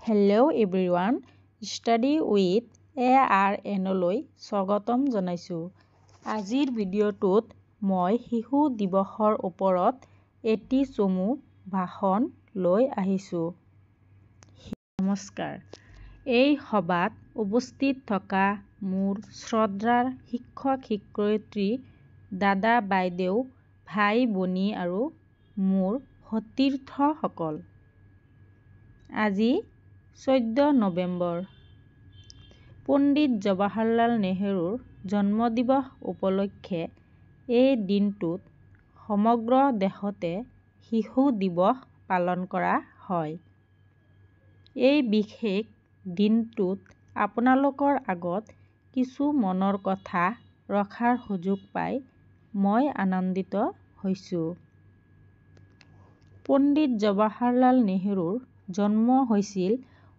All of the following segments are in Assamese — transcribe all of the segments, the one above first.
হেল্ল' এভৰিৱান, ষ্টাডি উইথ ARNলৈ স্বাগতম জনাইছোঁ। আজিৰ ভিডিঅ'টোত মই শিশু দিৱসৰ ওপৰত এটি চমু ভাষণ লৈ আহিছোঁ। নমস্কাৰ। এই সভাত উপস্থিত থকা মোৰ শ্ৰদ্ধাৰ শিক্ষক-শিক্ষয়িত্ৰী, দাদা বাইদেউ, ভাই-ভনী আৰু মোৰ সতীৰ্থসকল। আজি 14 নৱেম্বৰ। পণ্ডিত জৱাহৰলাল নেহৰুৰ জন্মদিৱস উপলক্ষে এই দিনটোত সমগ্ৰ দেশতে শিশু দিৱস পালন কৰা হয়। এই বিশেষ দিনটোত আপোনালোকৰ আগত কিছু মনৰ কথা ৰখাৰ সুযোগ পাই মই আনন্দিত হৈছোঁ। পণ্ডিত জৱাহৰলাল নেহৰুৰ জন্ম হৈছিল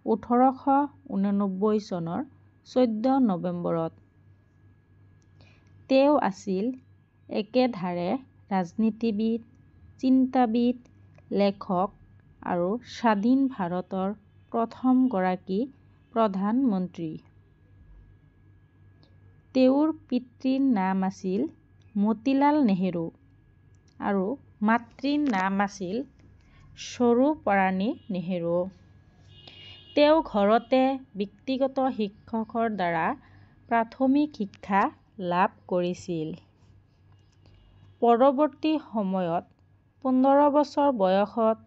1889 চনৰ 14 নৱেম্বৰত। তেওঁ আছিল একেধাৰে ৰাজনীতিবিদ, চিন্তাবিদ, লেখক আৰু স্বাধীন ভাৰতৰ প্ৰথম গৰাকী প্ৰধানমন্ত্ৰী। তেওঁৰ পিতৃৰ নাম আছিল মতিলাল নেহৰু আৰু মাতৃৰ নাম আছিল স্বৰূপৰাণী নেহৰু। তেওঁ ঘৰতে ব্যক্তিগত শিক্ষকৰ দ্বাৰা প্ৰাথমিক শিক্ষা লাভ কৰিছিল। পৰৱৰ্তী সময়ত 15 বছৰ বয়সত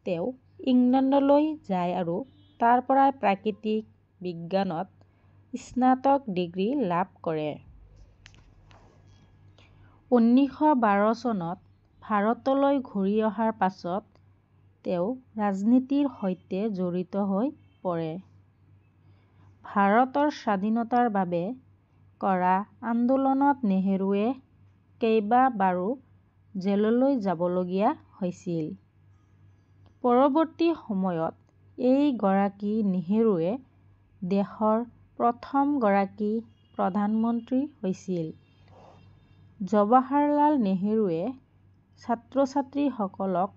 তেওঁ ইংলেণ্ডলৈ যায় আৰু তাৰ পৰাই প্ৰাকৃতিক বিজ্ঞানত স্নাতক ডিগ্ৰী লাভ কৰে। 1912 চনত ভাৰতলৈ ঘূৰি অহাৰ পাছত তেওঁ ৰাজনীতিৰ সৈতে জড়িত হৈ পৰে। ভাৰতৰ স্বাধীনতাৰ বাবে কৰা আন্দোলনত নেহৰুৱে কেইবাবাৰো জেললৈ যাবলগীয়া হৈছিল। পৰৱৰ্তী সময়ত এই গৰাকী নেহৰুৱে দেশৰ প্ৰথম গৰাকী প্ৰধানমন্ত্ৰী হৈছিল। জৱাহৰলাল নেহৰুৱে ছাত্ৰ-ছাত্ৰীসকলক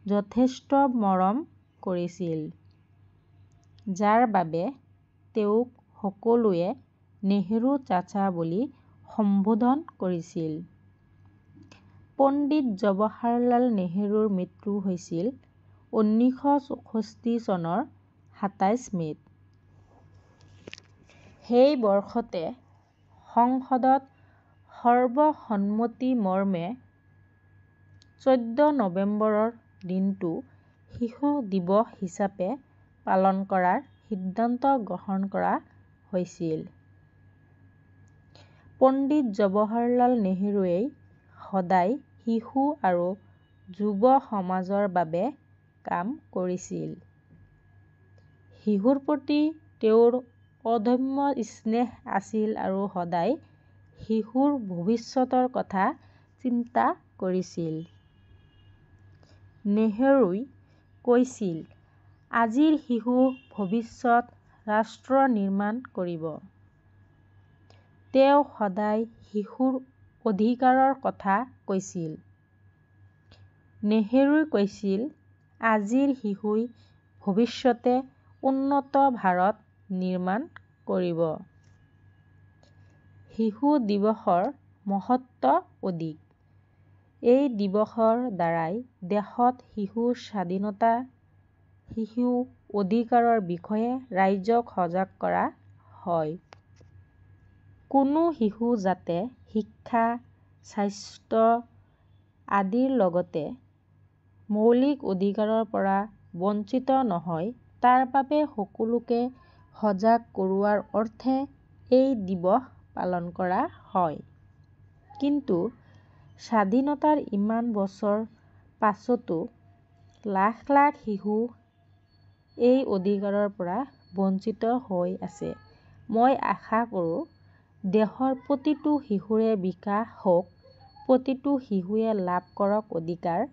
যথেষ্ট মৰম কৰিছিল, যাৰ বাবে তেওঁক সকলোৱে নেহৰু চাচা বুলি সম্বোধন কৰিছিল। পণ্ডিত জৱাহৰলাল নেহৰুৰ মৃত্যু হৈছিল 1964 চনৰ 27 মে'ত। সেই বৰ্ষতে সংসদত সৰ্বসন্মতিক্ৰমে 14 নৱেম্বৰৰ দিনটো শিশু দিৱস হিচাপে পালন কৰাৰ সিদ্ধান্ত গ্ৰহণ কৰা হৈছিল। পণ্ডিত জৱাহৰলাল নেহৰুৱে সদায় শিশু আৰু যুৱ সমাজৰ বাবে কাম কৰিছিল। শিশুৰ প্ৰতি তেওঁৰ অদম্য স্নেহ আছিল আৰু সদায় শিশুৰ ভৱিষ্যতৰ কথা চিন্তা কৰিছিল। নেহৰুই কৈছিল, আজিৰ শিশু ভৱিষ্যত ৰাষ্ট্ৰ নিৰ্মাণ কৰিব। তেওঁ সদায় শিশুৰ অধিকাৰৰ কথা কৈছিল। নেহৰুই কৈছিল, আজিৰ শিশুই ভৱিষ্যতে উন্নত ভাৰত নিৰ্মাণ কৰিব। শিশু দিৱসৰ মহত্ব অধিক। এই দিৱসৰ দ্বাৰাই দেশত শিশুৰ স্বাধীনতা, শিশু অধিকাৰৰ বিষয়ে ৰাইজক সজাগ কৰা হয়। কোনো শিশু যাতে শিক্ষা, স্বাস্থ্য আদিৰ লগতে মৌলিক অধিকাৰৰ পৰা বঞ্চিত নহয় তাৰ বাবে সকলোকে সজাগ কৰোৱাৰ অৰ্থে এই দিৱস পালন কৰা হয়। কিন্তু স্বাধীনতাৰ ইমান বছৰ পাছতো লাখ লাখ শিশু এই অধিকাৰৰ পৰা বঞ্চিত হৈ আছে। মই আশা কৰোঁ দেশৰ প্ৰতিটো শিশুৰে বিকাশ হওক, প্ৰতিটো শিশুৱে লাভ কৰক অধিকাৰ।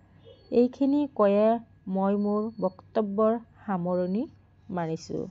এইখিনি কৈয়ে মই মোৰ বক্তব্যৰ সামৰণি মাৰিছোঁ।